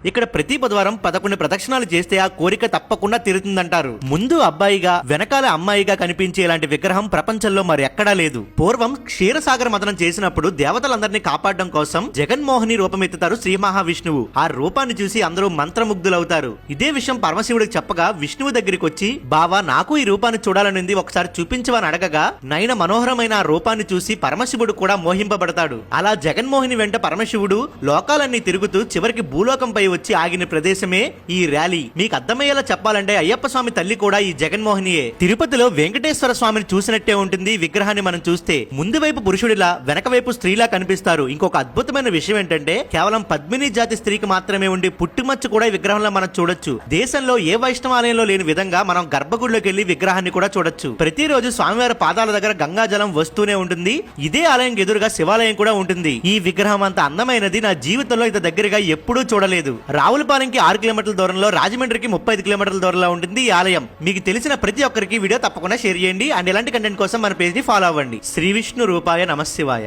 ఇక్కడ ప్రతి బుధవారం 11 ప్రదక్షిణాలు చేస్తే ఆ కోరిక తప్పకుండా తీరుతుందంటారు. ముందు అబ్బాయిగా వెనకాల అమ్మాయిగా కనిపించే ఇలాంటి విగ్రహం ప్రపంచంలో మరి ఎక్కడా లేదు. పూర్వం క్షీరసాగర మథనం చేసినప్పుడు దేవతలందరినీ కాపాడడం కోసం జగన్మోహిని రూపమెత్తుతారు శ్రీ మహావిష్ణువు. ఆ రూపాన్ని చూసి అందరూ మంత్రముగ్ధులవుతారు. ఇదే విషయం పరమశివుడికి చెప్పగా విష్ణువు దగ్గరికి వచ్చి, బావా నాకు ఈ రూపాన్ని చూడాలనింది, ఒకసారి చూపించవని అడగగా నయన మనోహరమైన ఆ రూపాన్ని చూసి పరమశివుడు కూడా మోహింపబడతాడు. అలా జగన్మోహిని వెంట పరమశివుడు లోకాలన్నీ తిరుగుతూ చివరికి భూలోకంపై వచ్చి ఆగిన ప్రదేశమే ఈ ర్యాలీ. మీకు అర్థమయ్యేలా చెప్పాలంటే అయ్యప్ప స్వామి తల్లి కూడా ఈ జగన్మోహినియే. తిరుపతిలో వెంకటేశ్వర స్వామిని చూసినట్టే ఉంటుంది ఈ విగ్రహాన్ని మనం చూస్తే. ముందు వైపు పురుషుడిలా వెనక వైపు స్త్రీలా కనిపిస్తారు. ఇంకొక అద్భుతమైన విషయం ఏంటంటే కేవలం పద్మిని జాతి స్త్రీకి మాత్రమే ఉండి పుట్టుమచ్చ కూడా ఈ విగ్రహంలో మనం చూడొచ్చు. దేశంలో ఏ వైష్ణవాలయంలో లేని విధంగా మనం గర్భగుడిలోకి వెళ్లి విగ్రహాన్ని కూడా చూడొచ్చు. ప్రతిరోజు స్వామివారి పాదాల దగ్గర గంగాజలం వస్తూనే ఉంటుంది. ఇదే ఆలయం ఎదురుగా శివాలయం కూడా ఉంటుంది. ఈ విగ్రహం అంత అందమైనది నా జీవితంలో ఇంత దగ్గరగా ఎప్పుడూ చూడలేదు. రావులపాలెంకి 6 కిలోమీటర్ల దూరంలో, రాజమండ్రికి 35 కిలోమీటర్ల దూరంలో ఉంటుంది ఈ ఆలయం. మీకు తెలిసిన ప్రతి ఒక్కరికి వీడియో తప్పకుండా షేర్ చేయండి. అండ్ ఇలాంటి కంటెంట్ కోసం మన పేజ్ ని ఫాలో అవ్వండి. శ్రీ విష్ణు రూపాయ నమః శివాయ.